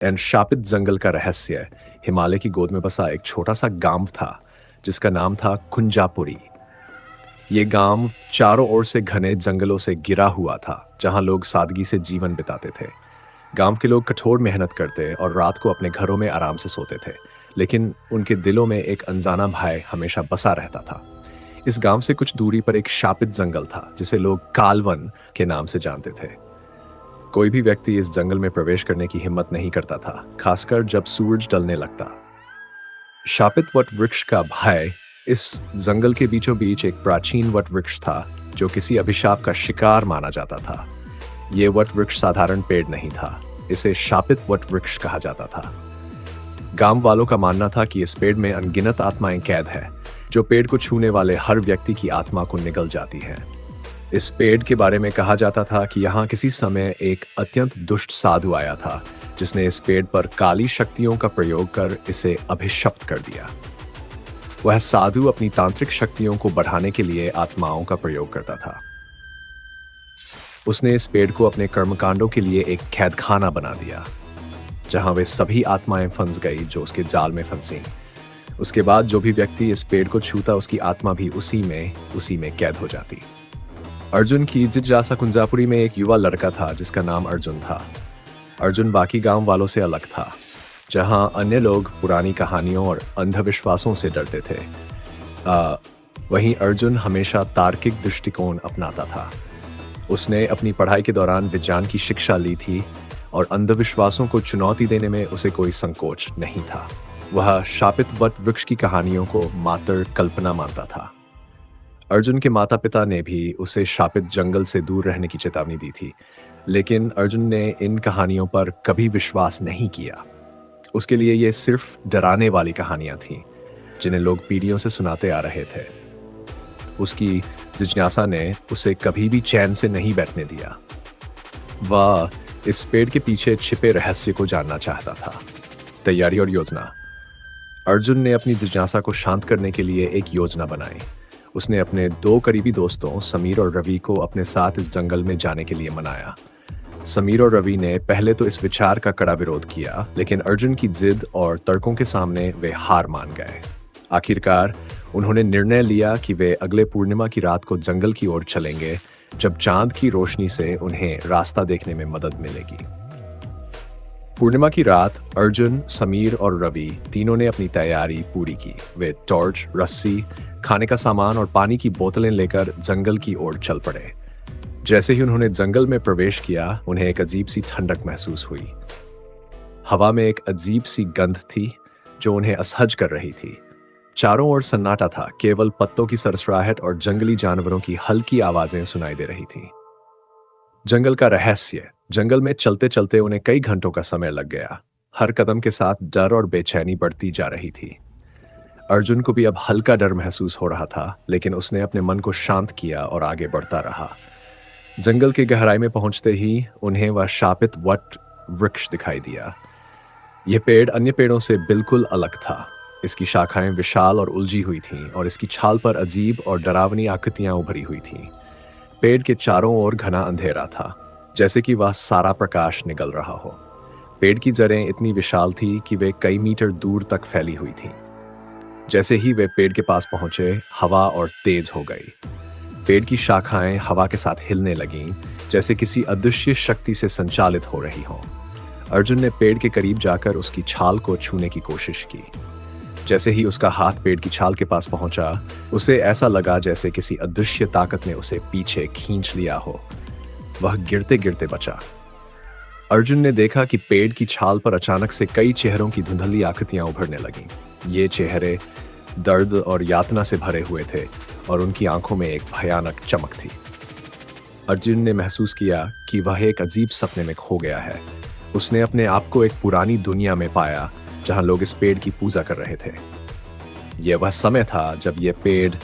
And शापित जंगल का रहस्य। हिमालय की गोद में बसा एक छोटा सा गांव था जिसका नाम था कुंजापुरी। ये गांव चारों ओर से घने जंगलों से घिरा हुआ था, जहां लोग सादगी से जीवन बिताते थे। गांव के लोग कठोर मेहनत करते और रात को अपने घरों में आराम से सोते थे, लेकिन उनके दिलों में एक अनजाना भय हमेशा बसा रहता था। इस गांव से कुछ दूरी पर एक शापित जंगल था जिसे लोग कालवन के नाम से जानते थे। कोई भी व्यक्ति इस जंगल में प्रवेश करने की हिम्मत नहीं करता था, खासकर जब सूरज ढलने लगता। शापित वट वृक्ष का भय। इस जंगल के बीचों बीच एक प्राचीन वट वृक्ष था जो किसी अभिशाप का शिकार माना जाता था। ये वट वृक्ष साधारण पेड़ नहीं था, इसे शापित वट वृक्ष कहा जाता था। गांव वालों का मानना था कि इस पेड़ में अनगिनत आत्माएं कैद है, जो पेड़ को छूने वाले हर व्यक्ति की आत्मा को निगल जाती है। इस पेड़ के बारे में कहा जाता था कि यहाँ किसी समय एक अत्यंत दुष्ट साधु आया था, जिसने इस पेड़ पर काली शक्तियों का प्रयोग कर इसे अभिशप्त कर दिया। वह साधु अपनी तांत्रिक शक्तियों को बढ़ाने के लिए आत्माओं का प्रयोग करता था। उसने इस पेड़ को अपने कर्मकांडों के लिए एक कैदखाना बना दिया, जहां वे सभी आत्माएं फंस गई जो उसके जाल में फंसी। उसके बाद जो भी व्यक्ति इस पेड़ को छूता, उसकी आत्मा भी उसी में कैद हो जाती। अर्जुन की जिज्ञासा कुंजापुरी में एक युवा लड़का था जिसका नाम अर्जुन था। अर्जुन बाकी गांव वालों से अलग था, जहां अन्य लोग पुरानी कहानियों और अंधविश्वासों से डरते थे। वहीं अर्जुन हमेशा तार्किक दृष्टिकोण अपनाता था। उसने अपनी पढ़ाई के दौरान विज्ञान की शिक्षा ली थी और अंधविश्वासों को चुनौती देने में उसे कोई संकोच नहीं था। वह शापित वट वृक्ष की कहानियों को मात्र कल्पना मानता था। अर्जुन के माता पिता ने भी उसे शापित जंगल से दूर रहने की चेतावनी दी थी, लेकिन अर्जुन ने इन कहानियों पर कभी विश्वास नहीं किया। उसके लिए ये सिर्फ डराने वाली कहानियां थीं, जिन्हें लोग पीढ़ियों से सुनाते आ रहे थे। उसकी जिज्ञासा ने उसे कभी भी चैन से नहीं बैठने दिया। वह इस पेड़ के पीछे छिपे रहस्य को जानना चाहता था। तैयारी और योजना। अर्जुन ने अपनी जिज्ञासा को शांत करने के लिए एक योजना बनाई। उसने अपने 2 करीबी दोस्तों समीर और रवि को अपने साथ इस जंगल में जाने के लिए मनाया। समीर और रवि ने पहले तो इस विचार का कड़ा विरोध किया, लेकिन अर्जुन की जिद और तर्कों के सामने वे हार मान गए। आखिरकार उन्होंने निर्णय लिया कि वे अगले पूर्णिमा की रात को जंगल की ओर चलेंगे, जब चांद की रोशनी से उन्हें रास्ता देखने में मदद मिलेगी। पूर्णिमा की रात अर्जुन, समीर और रवि तीनों ने अपनी तैयारी पूरी की। वे टॉर्च, रस्सी, खाने का सामान और पानी की बोतलें लेकर जंगल की ओर चल पड़े। जैसे ही उन्होंने जंगल में प्रवेश किया, उन्हें एक अजीब सी ठंडक महसूस हुई। हवा में एक अजीब सी गंध थी जो उन्हें असहज कर रही थी। चारों ओर सन्नाटा था, केवल पत्तों की सरसराहट और जंगली जानवरों की हल्की आवाजें सुनाई दे रही थीं। जंगल का रहस्य। जंगल में चलते चलते उन्हें कई घंटों का समय लग गया। हर कदम के साथ डर और बेचैनी बढ़ती जा रही थी। अर्जुन को भी अब हल्का डर महसूस हो रहा था, लेकिन उसने अपने मन को शांत किया और आगे बढ़ता रहा। जंगल की गहराई में पहुंचते ही उन्हें वह शापित वट वृक्ष दिखाई दिया। यह पेड़ अन्य पेड़ों से बिल्कुल अलग था। इसकी शाखाएं विशाल और उलझी हुई थीं और इसकी छाल पर अजीब और डरावनी आकृतियां उभरी हुई थीं। पेड़ के चारों ओर घना अंधेरा था, जैसे कि वह सारा प्रकाश निगल रहा हो। पेड़ की जड़ें इतनी विशाल थी कि वे कई मीटर दूर तक फैली हुई थीं। जैसे ही वे पेड़ के पास पहुंचे, हवा और तेज हो गई। पेड़ की शाखाएं हवा के साथ हिलने लगीं, जैसे किसी अदृश्य शक्ति से संचालित हो रही हों। अर्जुन ने पेड़ के करीब जाकर उसकी छाल को छूने की कोशिश की। जैसे ही उसका हाथ पेड़ की छाल के पास पहुंचा, उसे ऐसा लगा जैसे किसी अदृश्य ताकत ने उसे पीछे खींच लिया हो। वह गिरते गिरते बचा। अर्जुन ने देखा कि पेड़ की छाल पर अचानक से कई चेहरों की धुंधली आकृतियां उभरने लगीं। ये चेहरे दर्द और यातना से भरे हुए थे और उनकी आंखों में एक भयानक चमक थी। अर्जुन ने महसूस किया कि वह एक अजीब सपने में खो गया है। उसने अपने आप को एक पुरानी दुनिया में पाया, जहां लोग इस पेड़ की पूजा कर रहे थे। यह वह समय था जब यह पेड़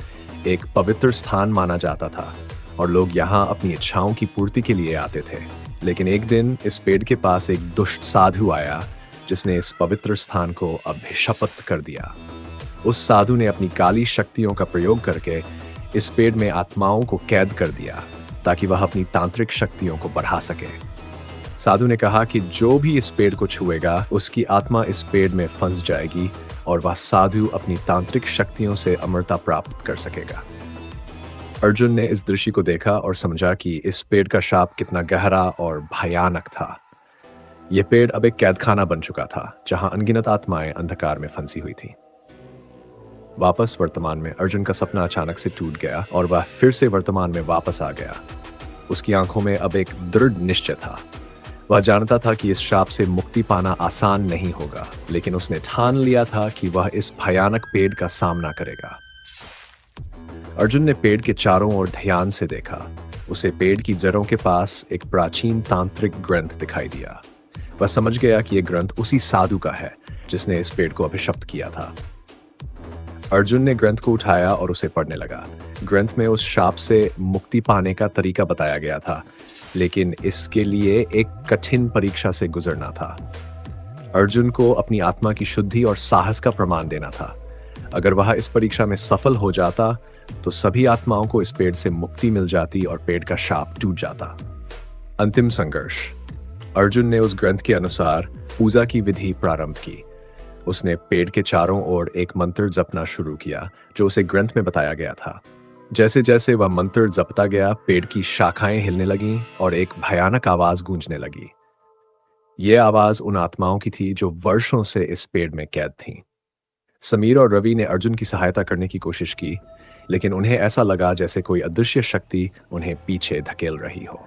एक पवित्र स्थान माना जाता था और लोग यहाँ अपनी इच्छाओं की पूर्ति के लिए आते थे। लेकिन एक दिन इस पेड़ के पास एक दुष्ट साधु आया, जिसने इस पवित्र स्थान को अभिशप्त कर दिया। उस साधु ने अपनी काली शक्तियों का प्रयोग करके इस पेड़ में आत्माओं को कैद कर दिया, ताकि वह अपनी तांत्रिक शक्तियों को बढ़ा सके। साधु ने कहा कि जो भी इस पेड़ को छुएगा उसकी आत्मा इस पेड़ में फंस जाएगी और वह साधु अपनी तांत्रिक शक्तियों से अमरता प्राप्त कर सकेगा। अर्जुन ने इस दृश्य को देखा और समझा कि इस पेड़ का शाप कितना गहरा और भयानक था। यह पेड़ अब एक कैदखाना बन चुका था जहां अनगिनत आत्माएं अंधकार में फंसी हुई थी। वापस वर्तमान में अर्जुन का सपना अचानक से टूट गया और वह फिर से वर्तमान में वापस आ गया। उसकी आंखों में अब एक दृढ़ निश्चय था। वह जानता था कि इस शाप से मुक्ति पाना आसान नहीं होगा, लेकिन उसने ठान लिया था कि वह इस भयानक पेड़ का सामना करेगा। अर्जुन ने पेड़ के चारों ओर ध्यान से देखा। उसे पेड़ की जड़ों के पास एक प्राचीन तांत्रिक ग्रंथ दिखाई दिया। वह समझ गया कि यह ग्रंथ उसी साधु का है जिसने इस पेड़ को अभिशप्त किया था। अर्जुन ने ग्रंथ को उठाया और उसे पढ़ने लगा। ग्रंथ में उस शाप से मुक्ति पाने का तरीका बताया गया था, लेकिन इसके लिए एक कठिन परीक्षा से गुजरना था। अर्जुन को अपनी आत्मा की शुद्धि और साहस का प्रमाण देना था। अगर वह इस परीक्षा में सफल हो जाता तो सभी आत्माओं को इस पेड़ से मुक्ति मिल जाती और पेड़ का शाप टूट जाता। अंतिम संघर्ष। अर्जुन ने उस ग्रंथ के अनुसार पूजा की विधि प्रारंभ की। उसने पेड़ के चारों ओर एक मंत्र जपना शुरू किया जो उसे ग्रंथ में बताया गया था। जैसे जैसे वह मंत्र जपता गया, पेड़ की शाखाएं हिलने लगीं और एक भयानक आवाज गूंजने लगी। यह आवाज उन आत्माओं की थी जो वर्षों से इस पेड़ में कैद थीं। समीर और रवि ने अर्जुन की सहायता करने की कोशिश की, लेकिन उन्हें ऐसा लगा जैसे कोई अदृश्य शक्ति उन्हें पीछे धकेल रही हो।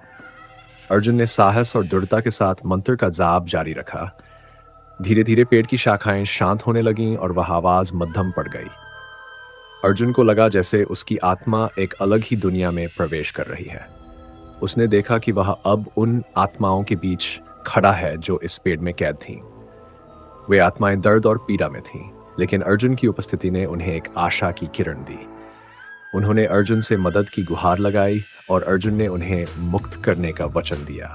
अर्जुन ने साहस और दृढ़ता के साथ मंत्र का जाप जारी रखा। धीरे धीरे पेड़ की शाखाएं शांत होने लगीं और वह आवाज मध्यम पड़ गई। अर्जुन को लगा जैसे उसकी आत्मा एक अलग ही दुनिया में प्रवेश कर रही है। उसने देखा कि वह अब उन आत्माओं के बीच खड़ा है जो इस पेड़ में कैद थीं। वे आत्माएं दर्द और पीड़ा में थीं, लेकिन अर्जुन की उपस्थिति ने उन्हें एक आशा की किरण दी। उन्होंने अर्जुन से मदद की गुहार लगाई और अर्जुन ने उन्हें मुक्त करने का वचन दिया।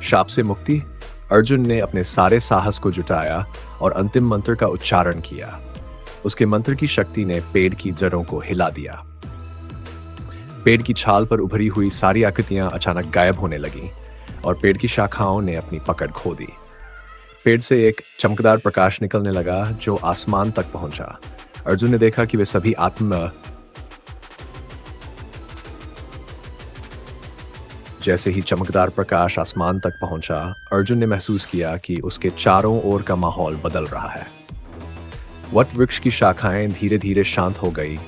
शाप से मुक्ति। अर्जुन ने अपने सारे साहस को जुटाया और अंतिम मंत्र का उच्चारण किया। उसके मंत्र की शक्ति ने पेड़ की जड़ों को हिला दिया। पेड़ की छाल पर उभरी हुई सारी आकृतियां अचानक गायब होने लगीं और पेड़ की शाखाओं ने अपनी पकड़ खो दी। पेड़ से एक चमकदार प्रकाश निकलने लगा जो आसमान तक पहुंचा। अर्जुन ने देखा कि वे सभी आत्मा जैसे ही चमकदार प्रकाश आसमान तक पहुंचा, अर्जुन ने महसूस किया कि उसके चारों ओर का माहौल बदल रहा है। वट वृक्ष की शाखाएं धीरे धीरे शांत हो गई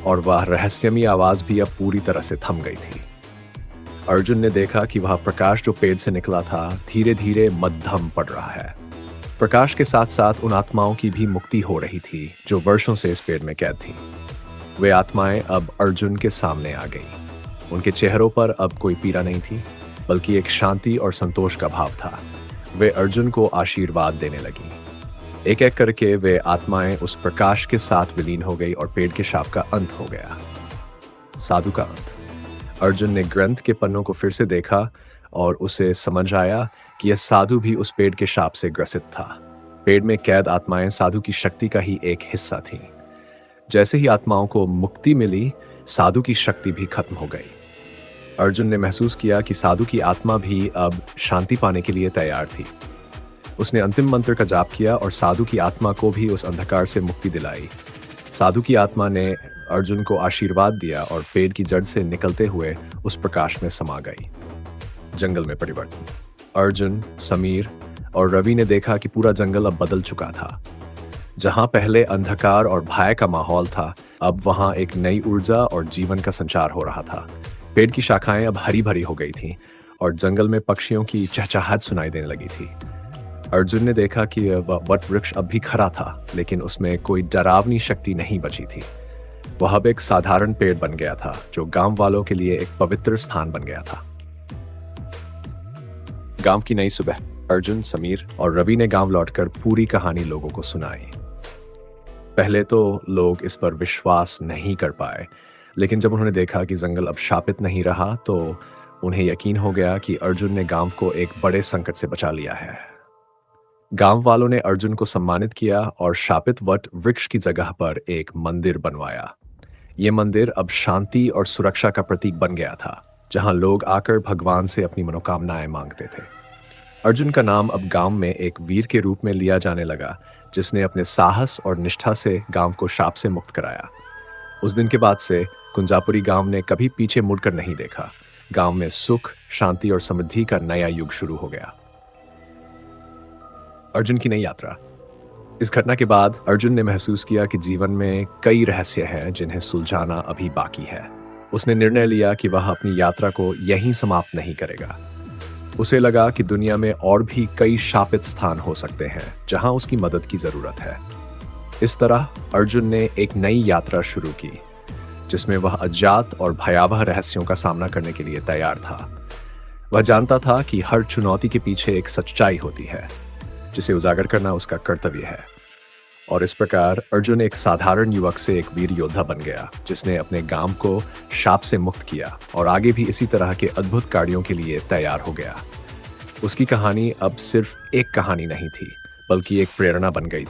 और वह रहस्यमयी आवाज भी अब पूरी तरह से थम गई थी। अर्जुन ने देखा कि वह प्रकाश जो पेड़ से निकला था धीरे धीरे मध्यम पड़ रहा है। प्रकाश के साथ साथ उन आत्माओं की भी मुक्ति हो रही थी जो वर्षों से इस पेड़ में कैद थी। वे आत्माएं अब अर्जुन के सामने आ गईं। उनके चेहरों पर अब कोई पीड़ा नहीं थी, बल्कि एक शांति और संतोष का भाव था। वे अर्जुन को आशीर्वाद देने लगी। एक एक करके वे आत्माएं उस प्रकाश के साथ विलीन हो गई और पेड़ के शाप का अंत हो गया। साधु का अंत। अर्जुन ने ग्रंथ के पन्नों को फिर से देखा और उसे समझ आया कि यह साधु भी उस पेड़ के शाप से ग्रसित था। पेड़ में कैद आत्माएं साधु की शक्ति का ही एक हिस्सा थीं। जैसे ही आत्माओं को मुक्ति मिली, साधु की शक्ति भी खत्म हो गई। अर्जुन ने महसूस किया कि साधु की आत्मा भी अब शांति पाने के लिए तैयार थी। उसने अंतिम मंत्र का जाप किया और साधु की आत्मा को भी उस अंधकार से मुक्ति दिलाई। साधु की आत्मा ने अर्जुन को आशीर्वाद दिया और पेड़ की जड़ से निकलते हुए उस प्रकाश में समा गई। जंगल में परिवर्तन। अर्जुन, समीर और रवि ने देखा कि पूरा जंगल अब बदल चुका था। जहां पहले अंधकार और भय का माहौल था, अब वहां एक नई ऊर्जा और जीवन का संचार हो रहा था। पेड़ की शाखाएं अब हरी भरी हो गई थीं और जंगल में पक्षियों की चहचहाहट सुनाई देने लगी थी। अर्जुन ने देखा कि वट वृक्ष अब भी खड़ा था, लेकिन उसमें कोई डरावनी शक्ति नहीं बची थी। वह अब एक साधारण पेड़ बन गया था जो गांव वालों के लिए एक पवित्र स्थान बन गया था। गांव की नई सुबह। अर्जुन, समीर और रवि ने गांव लौटकर पूरी कहानी लोगों को सुनाई। पहले तो लोग इस पर विश्वास नहीं कर पाए, लेकिन जब उन्होंने देखा कि जंगल अब शापित नहीं रहा तो उन्हें यकीन हो गया कि अर्जुन ने गांव को एक बड़े संकट से बचा लिया है। गांव वालों ने अर्जुन को सम्मानित किया और शापित वट वृक्ष की जगह पर एक मंदिर बनवाया। यह मंदिर अब शांति और सुरक्षा का प्रतीक बन गया था, जहां लोग आकर भगवान से अपनी मनोकामनाएं मांगते थे। अर्जुन का नाम अब गांव में एक वीर के रूप में लिया जाने लगा, जिसने अपने साहस और निष्ठा से गांव को शाप से मुक्त कराया। उस दिन के बाद से कुंजापुरी गांव ने कभी पीछे मुड़कर नहीं देखा। गांव में सुख, शांति और समृद्धि का नया युग शुरू हो गया। अर्जुन की नई यात्रा। इस घटना के बाद अर्जुन ने महसूस किया कि जीवन में कई रहस्य हैं जिन्हें सुलझाना अभी बाकी है। उसने निर्णय लिया कि वह अपनी यात्रा को यहीं समाप्त नहीं करेगा। उसे लगा कि दुनिया में और भी कई शापित स्थान हो सकते हैं जहां उसकी मदद की जरूरत है। इस तरह अर्जुन ने एक नई यात्रा शुरू की, जिसमें वह अज्ञात और भयावह रहस्यों का सामना करने के लिए तैयार था। वह जानता था कि हर चुनौती के पीछे एक सच्चाई होती है, जिसे उजागर करना उसका कर्तव्य है। और इस प्रकार अर्जुन एक साधारण युवक से एक वीर योद्धा बन गया, जिसने अपने गांव को शाप से मुक्त किया और आगे भी इसी तरह के अद्भुत कार्यों के लिए तैयार हो गया। उसकी कहानी अब सिर्फ एक कहानी नहीं थी, बल्कि एक प्रेरणा बन गई